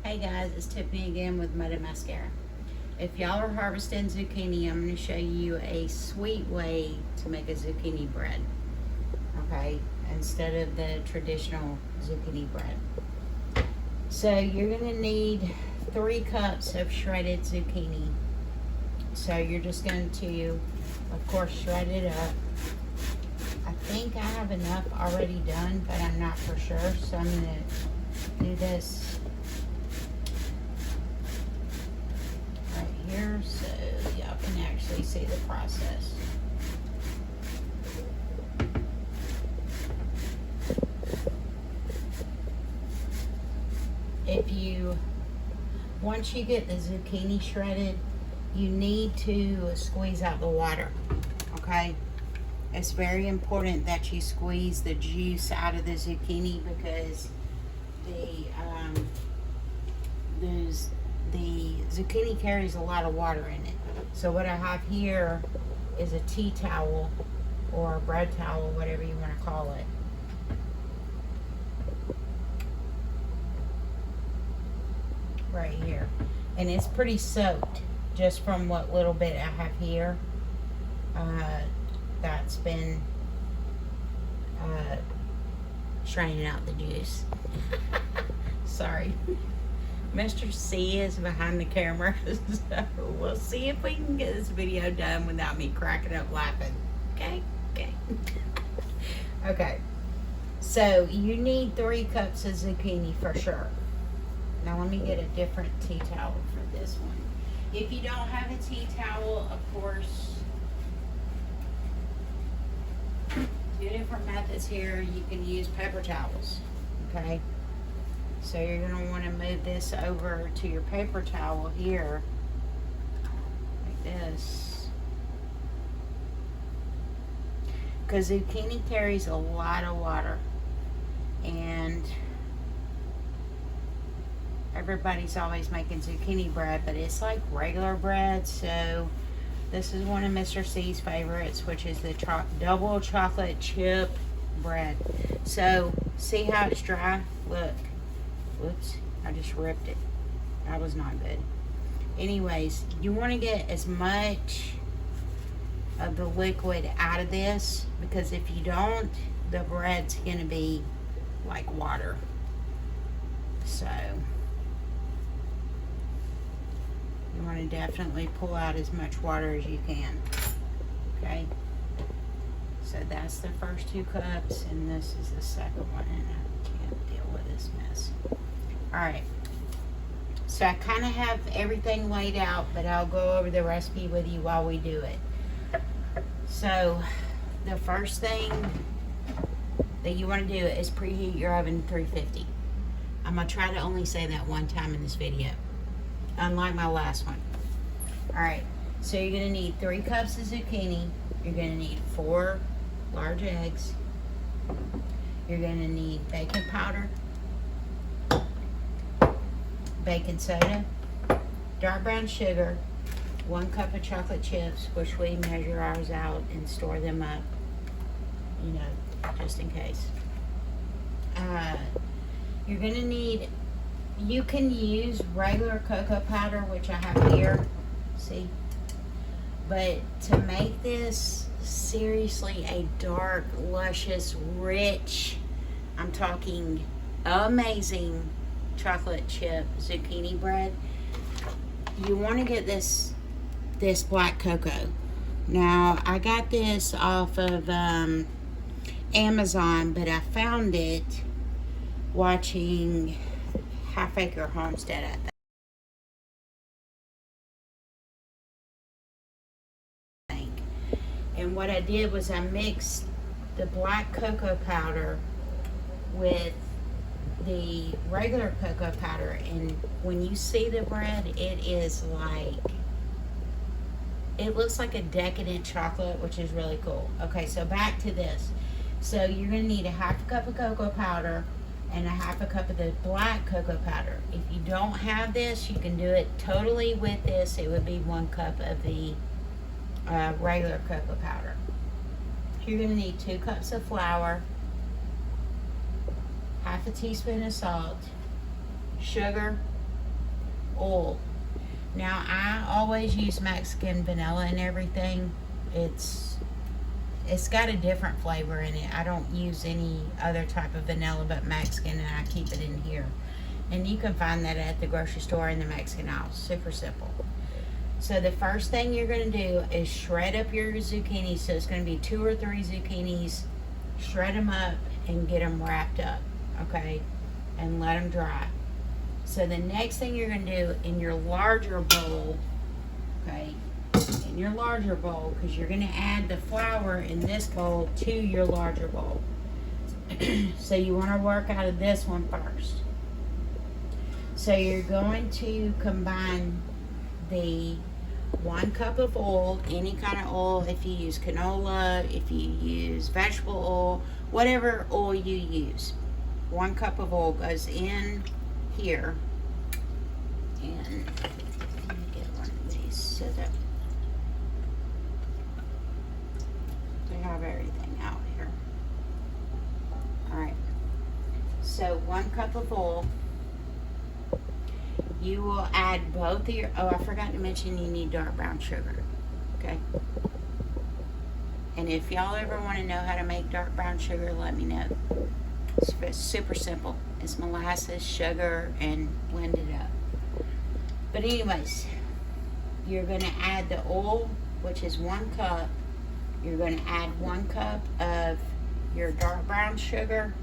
Hey guys, it's Tiffany again with Mud and Mascara. If y'all are harvesting zucchini, I'm going to show you a sweet way to make a zucchini bread. Okay, instead of the traditional zucchini bread. So you're going to need 3 cups of shredded zucchini. So you're just going to, of course, shred it up. I think I have enough already done, but I'm not for sure. So I'm going to do this right here so y'all can actually see the process. Once you get the zucchini shredded, you need to squeeze out the water, okay? It's very important that you squeeze the juice out of the zucchini because the zucchini carries a lot of water in it. So what I have here is a tea towel or a bread towel, whatever you want to call it. Right here. And it's pretty soaked just from what little bit I have here. That's been straining out the juice. Sorry. Mr. C is behind the camera, so we'll see if we can get this video done without me cracking up laughing. Okay? Okay. Okay. So you need 3 cups of zucchini for sure. Now let me get a different tea towel for this one. If you don't have a tea towel, of course, 2 different methods here. You can use paper towels, okay? So you're going to want to move this over to your paper towel here, like this. Because zucchini carries a lot of water, and everybody's always making zucchini bread, but it's like regular bread. So this is one of Mr. C's favorites, which is the double chocolate chip bread. So see how it's dry? Look. Whoops, I just ripped it. That was not good. Anyways, you want to get as much of the liquid out of this, because if you don't, the bread's going to be like water. So you want to definitely pull out as much water as you can. Okay? So that's the first 2 cups, and this is the second one, and I can't deal with this mess. Alright. So I kind of have everything laid out, but I'll go over the recipe with you while we do it. So the first thing that you want to do is preheat your oven to 350. I'm going to try to only say that one time in this video, unlike my last one. Alright, so you're going to need 3 cups of zucchini. You're going to need 4 large eggs. You're going to need baking powder, baking soda, dark brown sugar, 1 cup of chocolate chips, which we measure ours out and store them up, you know, just in case. You're going to need, you can use regular cocoa powder, which I have here, see? But to make this seriously a dark, luscious, rich, I'm talking amazing chocolate chip zucchini bread, you want to get this black cocoa. Now I got this off of Amazon, but I found it watching Half Acre Homestead, I think. And what I did was I mixed the black cocoa powder with the regular cocoa powder, and when you see the bread, it is like, it looks like a decadent chocolate, which is really cool. Okay, so back to this. So you're going to need a 1/2 cup of cocoa powder and a 1/2 cup of the black cocoa powder. If you don't have this, you can do it totally with this. It would be 1 cup of the regular cocoa powder. You're going to need 2 cups of flour, 1/2 teaspoon of salt, sugar, oil. Now, I always use Mexican vanilla and everything. It's got a different flavor in it. I don't use any other type of vanilla but Mexican, and I keep it in here. And you can find that at the grocery store in the Mexican aisle. Super simple. So the first thing you're going to do is shred up your zucchini. So it's going to be 2 or 3 zucchinis. Shred them up and get them wrapped up, okay? And let them dry. So the next thing you're going to do in your larger bowl, okay, in your larger bowl, because you're going to add the flour in this bowl to your larger bowl. So you want to work out of this one first. So you're going to combine the 1 cup of oil, any kind of oil, if you use canola, if you use vegetable oil, whatever oil you use. 1 cup of oil goes in here. And let me get one of these so that they have everything out here. Alright. So 1 cup of oil. You will add both of your, oh, I forgot to mention you need dark brown sugar, okay? And if y'all ever want to know how to make dark brown sugar, let me know. It's super simple. It's molasses, sugar, and blend it up. But anyways, you're going to add the oil, which is 1 cup. You're going to add 1 cup of your dark brown sugar.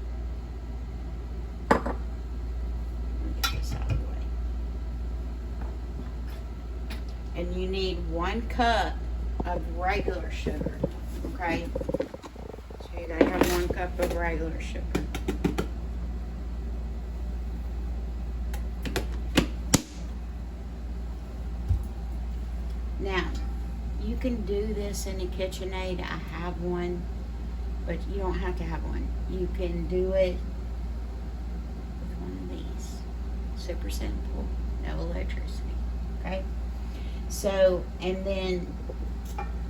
Let me get this out of the way. And you need 1 cup of regular sugar, okay? So you gotta have 1 cup of regular sugar. Now, you can do this in a KitchenAid. I have one, but you don't have to have one. You can do it with one of these. Super simple, no electricity, okay? So, and then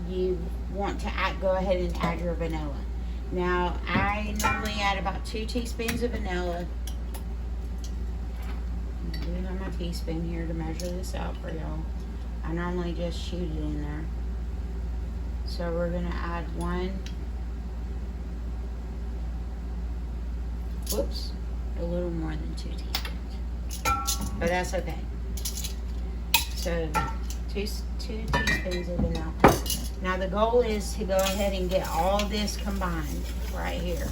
you want to go ahead and add your vanilla. Now, I normally add about 2 teaspoons of vanilla. I do have my teaspoon here to measure this out for y'all. I normally just shoot it in there. So we're going to add 1. Whoops, a little more than 2 teaspoons. But that's okay. So 2 teaspoons of vanilla. Now the goal is to go ahead and get all this combined right here.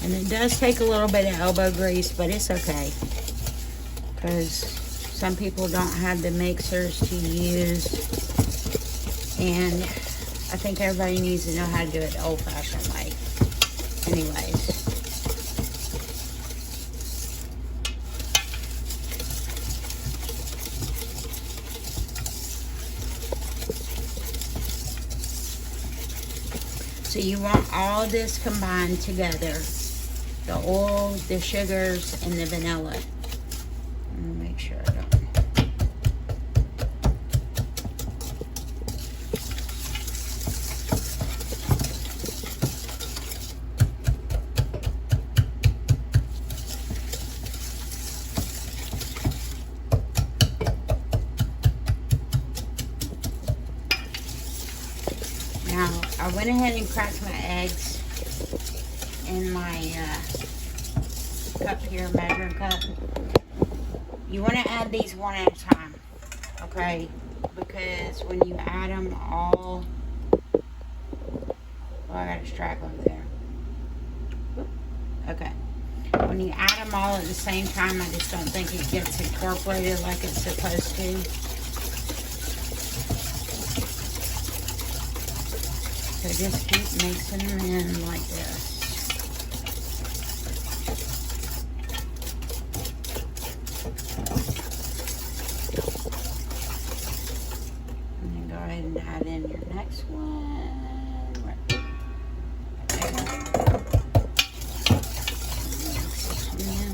And it does take a little bit of elbow grease, but it's okay. Because some people don't have the mixers to use. And I think everybody needs to know how to do it the old-fashioned way. Anyways. So you want all this combined together. The oil, the sugars, and the vanilla. Let me make sure I don't. Now, I went ahead and cracked my eggs in my cup here, measuring cup. You want to add these one at a time, okay? Because when you add them all, oh, I got a strap over there. Okay. When you add them all at the same time, I just don't think it gets incorporated like it's supposed to. So just keep mixing them in like this. And then go ahead and add in your next one. Right there. Mix this in.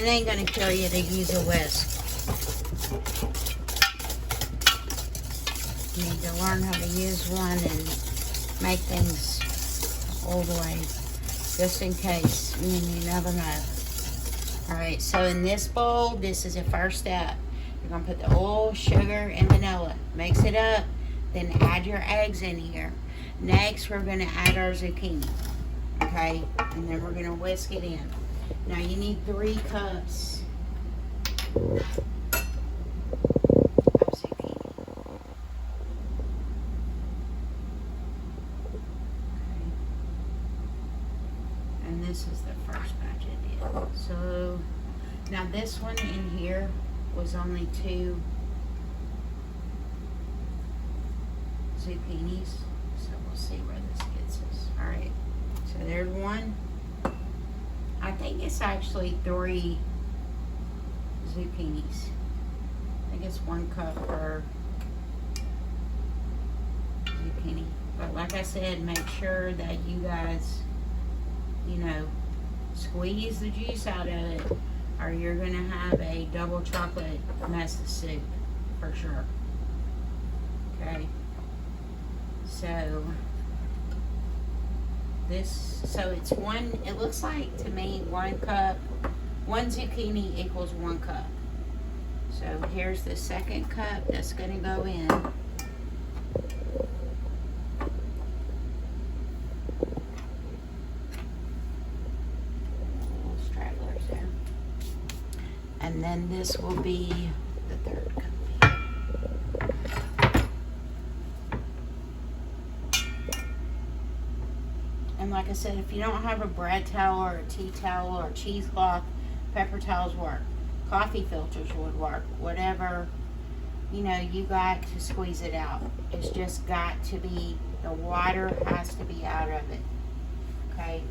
ain't gonna kill you to use a whisk. You need to learn how to use one and make things all the way, just in case. You never know. Alright, so in this bowl, this is the first step. You're going to put the oil, sugar, and vanilla. Mix it up, then add your eggs in here. Next, we're going to add our zucchini. Okay, and then we're going to whisk it in. Now, you need 3 cups of zucchini. Okay. And this is the first batch I did. So, now this one in here was only 2 zucchinis. So we'll see where this gets us. Alright, so there's 1. I think it's actually 3 zucchinis. I think it's 1 cup per zucchini. But like I said, make sure that you guys, squeeze the juice out of it, or you're going to have a double chocolate mess of soup for sure. Okay, so it's 1, it looks like to me 1 cup, 1 zucchini equals 1 cup. So here's the second cup that's going to go in. And then this will be the 3rd cup. And like I said, if you don't have a bread towel or a tea towel or a cheesecloth, paper towels work. Coffee filters would work. Whatever, you got to squeeze it out. It's just got to be, the water has to be out of it. Okay?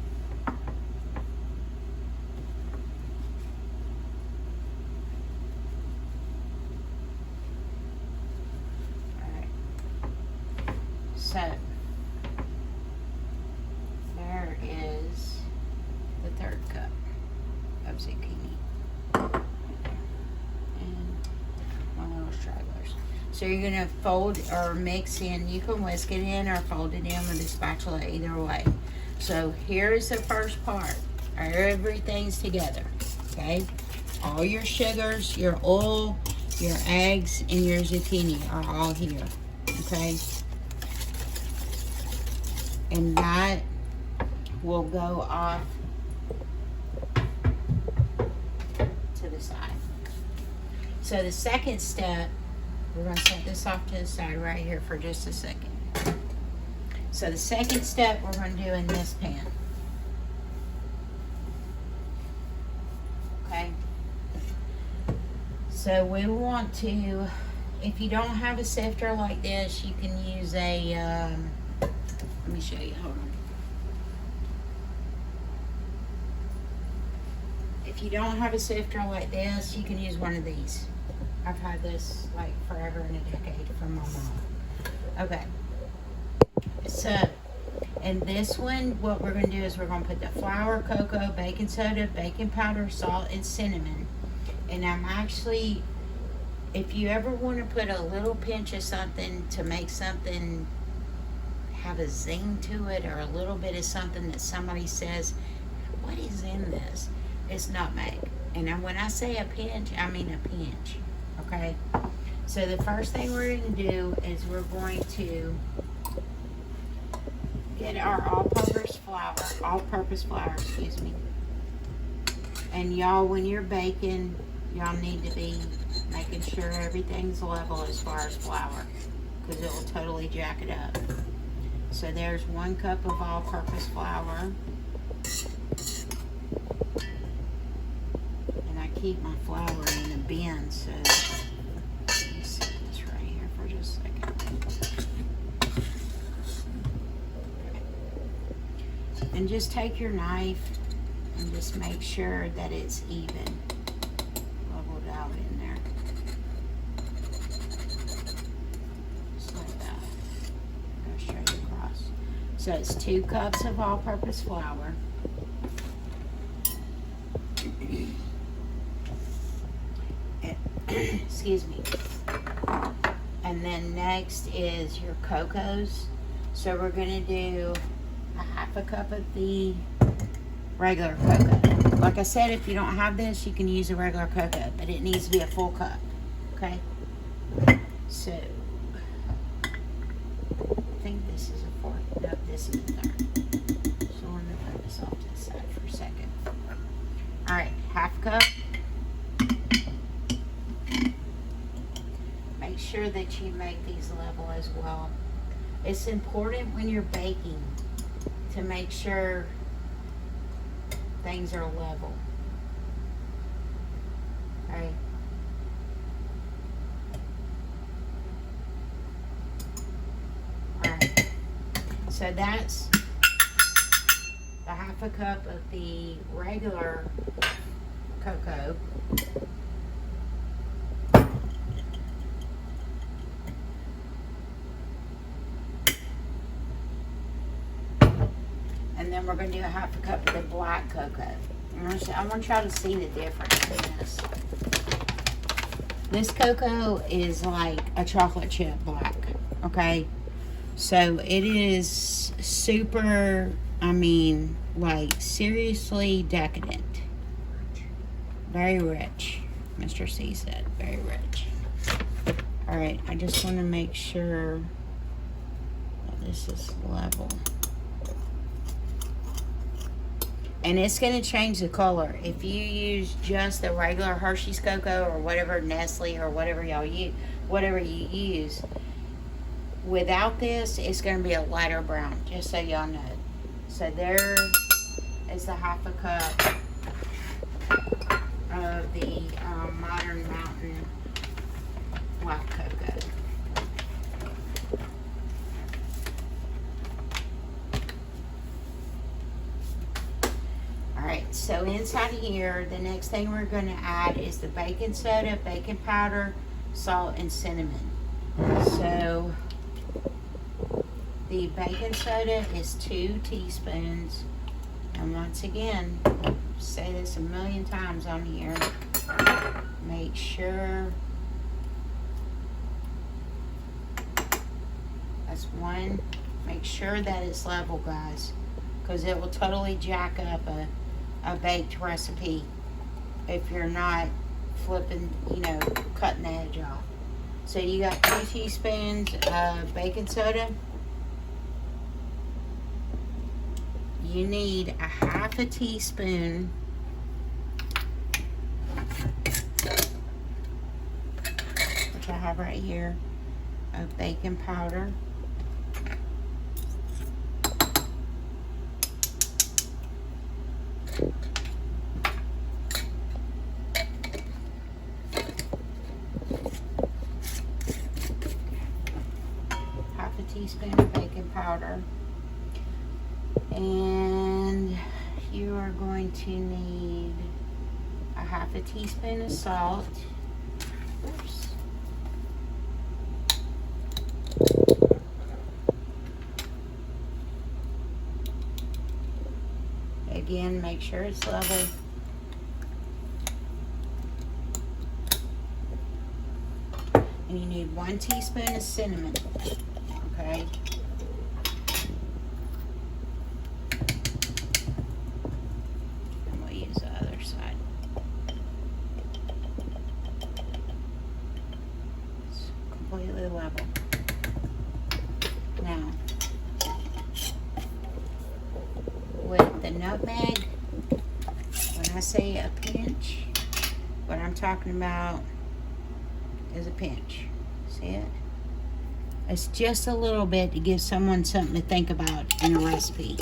So, there is the 3rd cup of zucchini. And 1 little stragglers. So you're going to fold or mix in, you can whisk it in or fold it in with a spatula, either way. So here's the first part. Everything's together, okay? All your sugars, your oil, your eggs, and your zucchini are all here, okay? And that will go off to the side. So the second step, we're going to set this off to the side right here for just a second. So the second step we're going to do in this pan. Okay. So we want to, if you don't have a sifter like this, you can use a, let me show you, hold on. If you don't have a sifter like this, you can use one of these. I've had this like forever and a decade from my mom. Okay. So, in this one, what we're going to do is we're going to put the flour, cocoa, baking soda, baking powder, salt, and cinnamon. And I'm actually, if you ever want to put a little pinch of something to make something have a zing to it, or a little bit of something that somebody says, what is in this? It's nutmeg. And when I say a pinch, I mean a pinch. Okay? So the first thing we're going to do is we're going to get our all-purpose flour, excuse me. And y'all, when you're baking, y'all need to be making sure everything's level as far as flour, because it will totally jack it up. So there's 1 cup of all-purpose flour. And I keep my flour in a bin, so let me set this right here for just a second. And just take your knife and just make sure that it's even, leveled out in there. Just like that. Go straight across. So it's 2 cups of all-purpose flour. excuse me. And then next is your cocos. So we're gonna do a half a cup of the regular cocoa. Like I said, if you don't have this, you can use a regular cocoa, but it needs to be a full cup, okay? So, I think this is a fourth. No, this is a third. So let me put this off to the side for a second. All right, half cup. Make sure that you make these level as well. It's important when you're baking to make sure things are level. Alright. Alright. So that's the half a cup of the regular cocoa. And then we're going to do a half a cup of the black cocoa. I want y'all to see the difference in this. This cocoa is like a chocolate chip black, okay? So it is super, I mean, like seriously decadent. Very rich, Mr. C said, very rich. All right, I just want to make sure that this is level. And it's going to change the color. If you use just the regular Hershey's cocoa or whatever, Nestle or whatever y'all use, whatever you use, without this, it's going to be a lighter brown, just so y'all know. So there is the half a cup of the Modern Mountain black cocoa. Alright, so inside of here, the next thing we're going to add is the baking soda, baking powder, salt, and cinnamon. So the baking soda is 2 teaspoons. And once again, I'll say this a million times on here, make sure that's 1. Make sure that it's level, guys, because it will totally jack up a baked recipe if you're not flipping, you know, cutting the edge off. So you got 2 teaspoons of baking soda. You need a half a teaspoon which I have right here of baking powder. Half a teaspoon of baking powder. And you are going to need a half a teaspoon of salt. Oops. Again, make sure it's level. And you need 1 teaspoon of cinnamon. Okay. And we'll use the other side. It's completely level. Now, with the nutmeg, when I say a pinch, what I'm talking about is a pinch. See it? It's just a little bit to give someone something to think about in a recipe,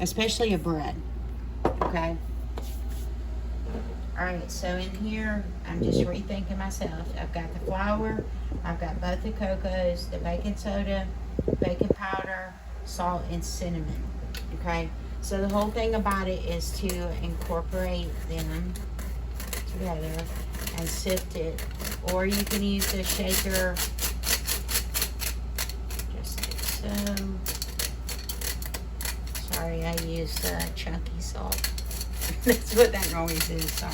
especially a bread. Okay? Alright, so in here, I'm just rethinking myself. I've got the flour, I've got both the cocos, the baking soda, baking powder, salt, and cinnamon. Okay? So the whole thing about it is to incorporate them together and sift it. Or you can use the shaker, just like so. Sorry, I used chunky salt. That's what that noise is, sorry.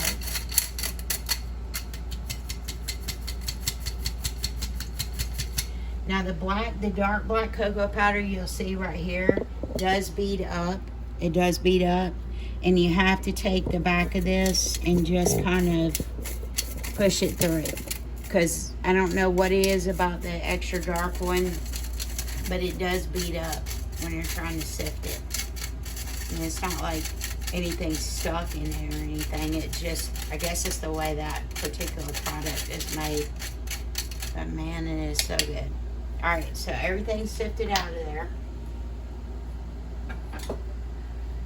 Now the dark black cocoa powder you'll see right here does bead up. It does bead up. And you have to take the back of this and just kind of push it through. Because I don't know what it is about the extra dark one, but it does bead up when you're trying to sift it. And it's not like anything's stuck in it or anything. It just, I guess it's the way that particular product is made. But man, it is so good. Alright, so everything's sifted out of there.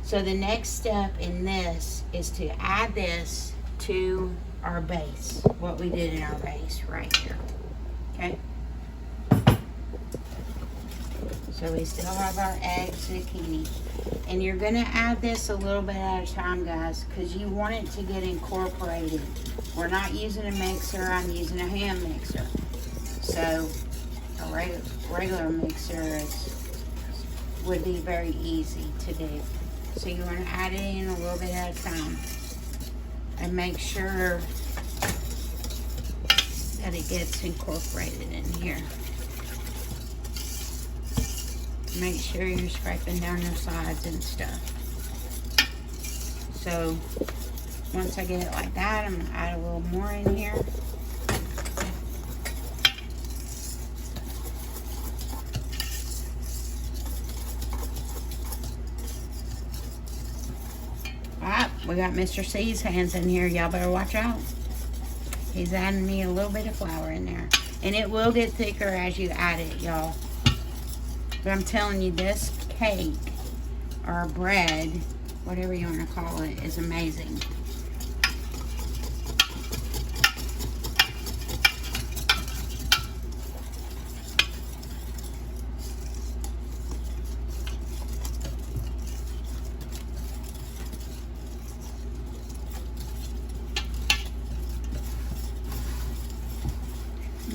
So the next step in this is to add this to our base. What we did in our base right here. Okay? So we still have our egg zucchini. And you're going to add this a little bit at a time, guys, because you want it to get incorporated. We're not using a mixer. I'm using a hand mixer. So a regular mixer would be very easy to do. So you want to add it in a little bit at a time. And make sure that it gets incorporated in here. Make sure you're scraping down the sides and stuff. So once I get it like that, I'm going to add a little more in here. Ah, we got Mr. C's hands in here. Y'all better watch out. He's adding me a little bit of flour in there. And it will get thicker as you add it, y'all. But I'm telling you, this cake or bread, whatever you want to call it, is amazing.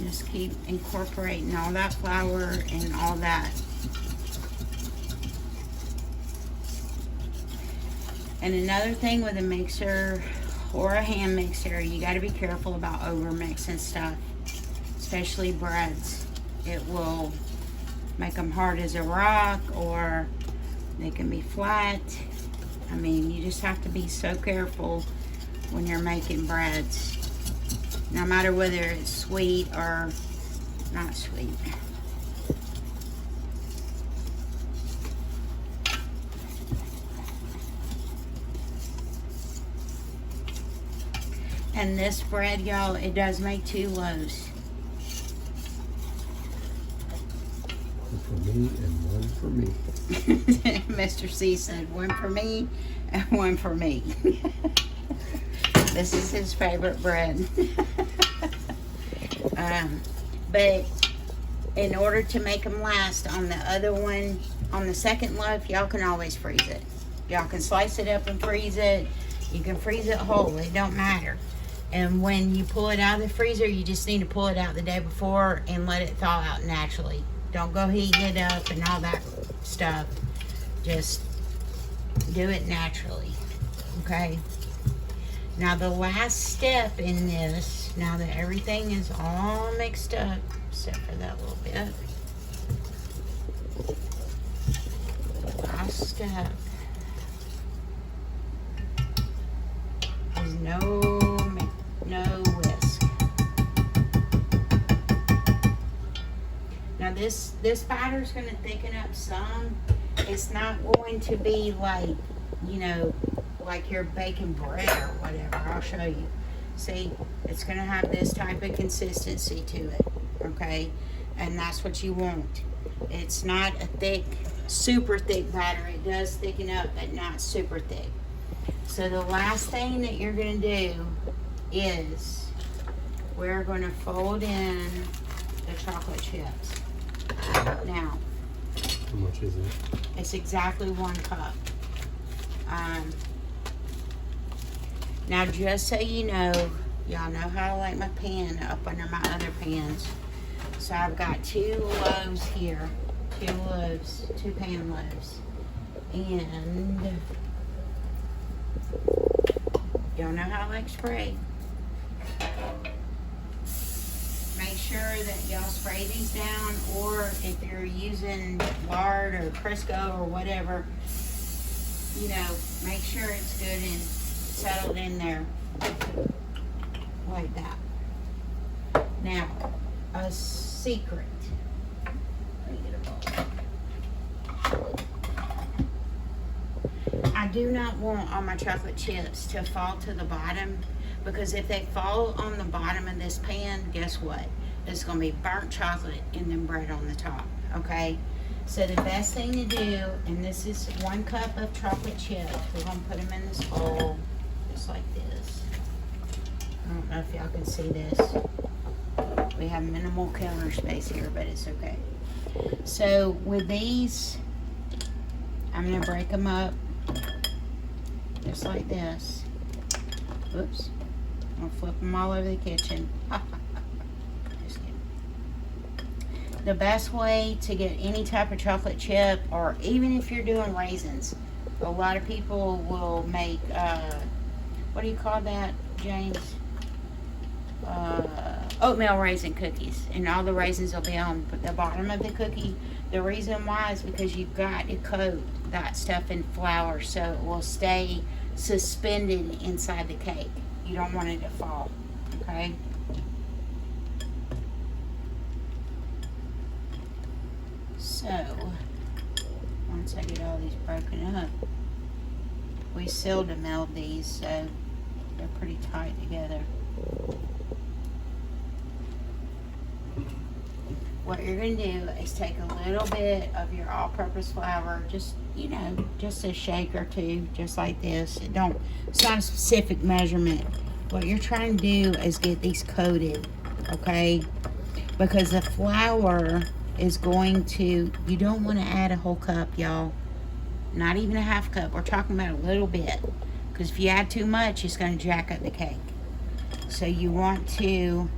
Just keep incorporating all that flour and all that. And another thing with a mixer or a hand mixer, you got to be careful about over mixing stuff, especially breads. It will make them hard as a rock, or they can be flat. I mean, you just have to be so careful when you're making breads, no matter whether it's sweet or not sweet. And this bread, y'all, it does make 2 loaves. One for me and one for me. Mr. C said 1 for me and 1 for me. This is his favorite bread. But in order to make them last on the other one, on the second loaf, y'all can always freeze it. Y'all can slice it up and freeze it. You can freeze it whole. It don't matter. And when you pull it out of the freezer, you just need to pull it out the day before and let it thaw out naturally. Don't go heating it up and all that stuff. Just do it naturally. Okay? Now the last step in this, now that everything is all mixed up, except for that little bit. Last step is no whisk. Now this batter is going to thicken up some. It's not going to be like, you know, like you're baking bread or whatever. I'll show you. See, it's going to have this type of consistency to it, okay? And that's what you want. It's not a thick, super thick batter. It does thicken up, but not super thick. So the last thing that you're going to do is we're going to fold in the chocolate chips. Now, How much is it? it's exactly 1 cup. Now, just so you know, y'all know how I like my pan up under my other pans. So I've got 2 loaves here. 2 loaves, 2 pan loaves. And y'all know how I like spray. make sure that y'all spray these down, or if you're using lard or Crisco or whatever, you know, make sure it's good and settled in there like that. Now, a secret. Let me get a bowl. I do not want all my chocolate chips to fall to the bottom, because if they fall on the bottom of this pan, guess what? It's going to be burnt chocolate and then bread on the top, okay? So the best thing to do, and this is 1 cup of chocolate chips. We're going to put them in this bowl, just like this. I don't know if y'all can see this. We have minimal counter space here, but it's okay. So with these, I'm going to break them up just like this. Oops. I'm going to flip them all over the kitchen. Just kidding. The best way to get any type of chocolate chip, or even if you're doing raisins, a lot of people will make, what do you call that, James? Oatmeal raisin cookies, and all the raisins will be on the bottom of the cookie. The reason why is because you've got to coat that stuff in flour so it will stay suspended inside the cake. You don't want it to fall, okay? So, once I get all these broken up, we sealed to meld these, so they're pretty tight together. What you're going to do is take a little bit of your all-purpose flour, just, you know, just a shake or two, just like this. It's not a specific measurement. What you're trying to do is get these coated, okay? Because the flour is going to, you don't want to add a whole cup, y'all. Not even a half cup. We're talking about a little bit. Because if you add too much, it's going to jack up the cake. So you want to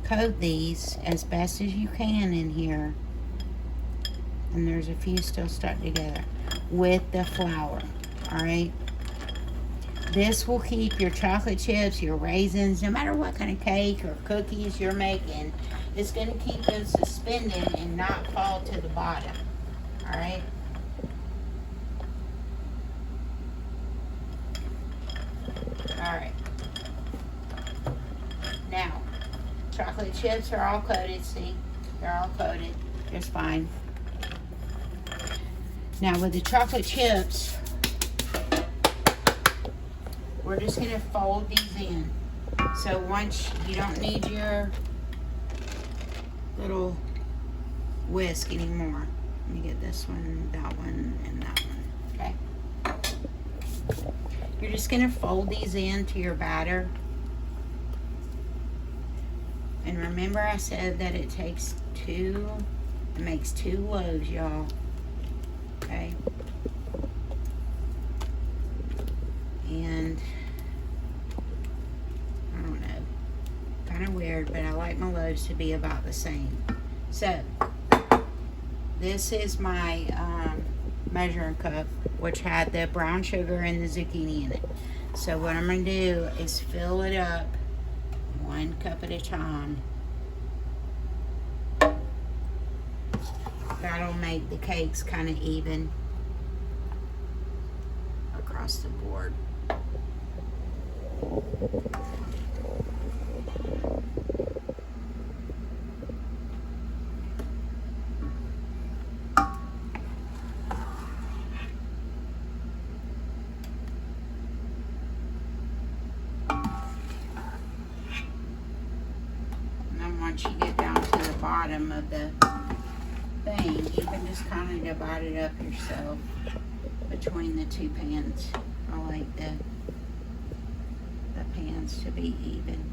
coat these as best as you can in here, and there's a few still stuck together, with the flour. All right, this will keep your chocolate chips, your raisins, no matter what kind of cake or cookies you're making, it's going to keep them suspended and not fall to the bottom. All right, now chocolate chips are all coated, see? They're all coated just fine. Now with the chocolate chips, we're just going to fold these in. So once you don't need your little whisk anymore. Let me get this one, that one, and that one, okay? You're just going to fold these into your batter. And remember I said that it makes 2 loaves, y'all. Okay? And I don't know. Kind of weird, but I like my loaves to be about the same. So, this is my measuring cup, which had the brown sugar and the zucchini in it. So what I'm going to do is fill it up 1 cup at a time. That'll make the cakes kind of even across the board. Once you get down to the bottom of the thing, you can just kind of divide it up yourself between the 2 pans. I like the pans to be even.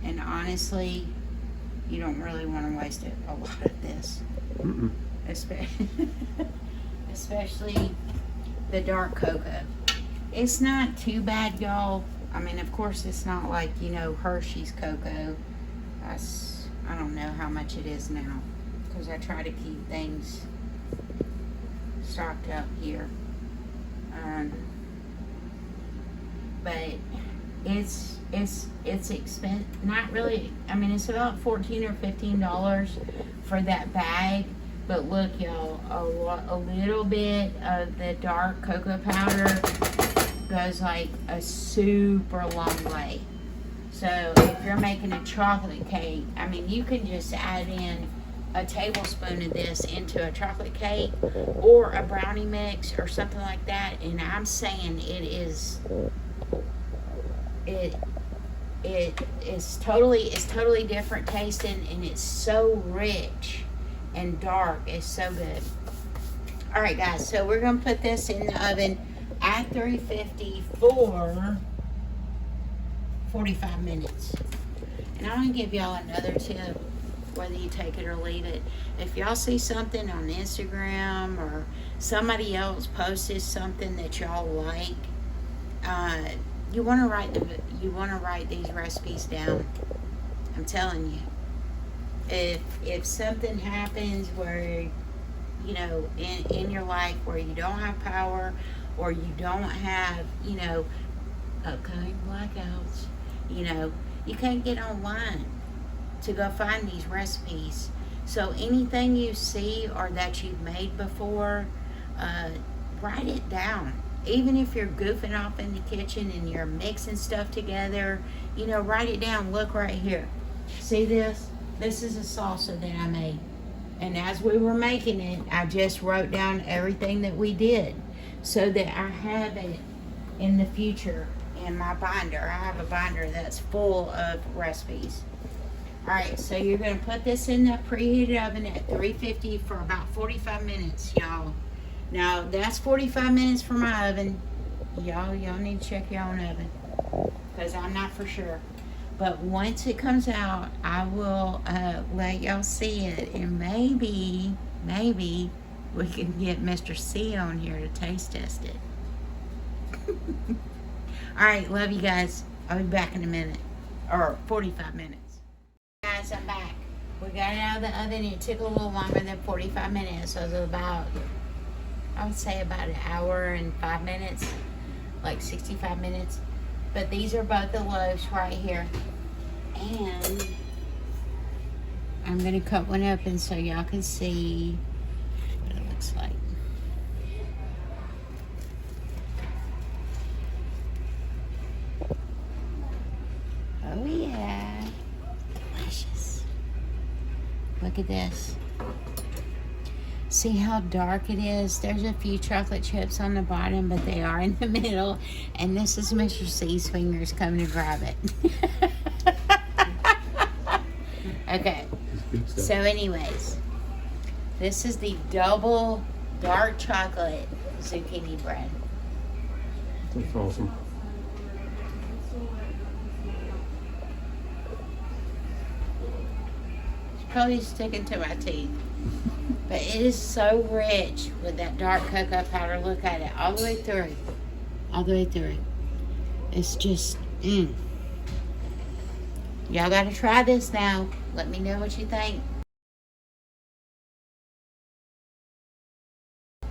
And honestly, you don't really want to waste a lot of this. Especially the dark cocoa. It's not too bad, y'all. I mean, of course, it's not like, you know, Hershey's cocoa. I don't know how much it is now, because I try to keep things stocked up here. But it's expensive. Not really. I mean, it's about $14 or $15 for that bag. But look, y'all, a little bit of the dark cocoa powder goes like a super long way. So if you're making a chocolate cake, I mean, you can just add in a tablespoon of this into a chocolate cake or a brownie mix or something like that, and I'm saying it is totally different tasting, and it's so rich and dark. It's so good. All right, guys, so we're gonna put this in the oven at 350 for 45 minutes. And I'm gonna give y'all another tip, whether you take it or leave it. If y'all see something on Instagram or somebody else posted something that y'all like, you want to write these recipes down. I'm telling you, if something happens where, you know, in your life where you don't have power or you don't have, you know, upcoming blackouts, you know, you can't get online to go find these recipes. So anything you see or that you've made before, write it down. Even if you're goofing off in the kitchen and you're mixing stuff together, you know, write it down. Look right here. See this? This is a salsa that I made. And as we were making it, I just wrote down everything that we did so that I have it in the future in my binder. I have a binder that's full of recipes. Alright, so you're going to put this in the preheated oven at 350 for about 45 minutes, y'all. Now, that's 45 minutes for my oven. Y'all need to check your own oven, because I'm not for sure. But once it comes out, I will let y'all see it. And maybe we can get Mr. C on here to taste test it. Alright, love you guys. I'll be back in a minute. Or 45 minutes. Guys, I'm back. We got it out of the oven. It took a little longer than 45 minutes. So it was about, I would say about an hour and 5 minutes. Like 65 minutes. But these are both the loaves right here. And I'm going to cut one open so y'all can see what it looks like. Oh yeah. Delicious. Look at this. See how dark it is? There's a few chocolate chips on the bottom, but they are in the middle. And this is Mr. C's fingers coming to grab it. Okay. So anyways, this is the double dark chocolate zucchini bread. That's awesome. It's probably sticking to my teeth. But it is so rich with that dark cocoa powder. Look at it all the way through. All the way through. It's just, Y'all got to try this now. Let me know what you think.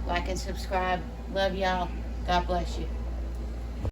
Like and subscribe. Love y'all. God bless you.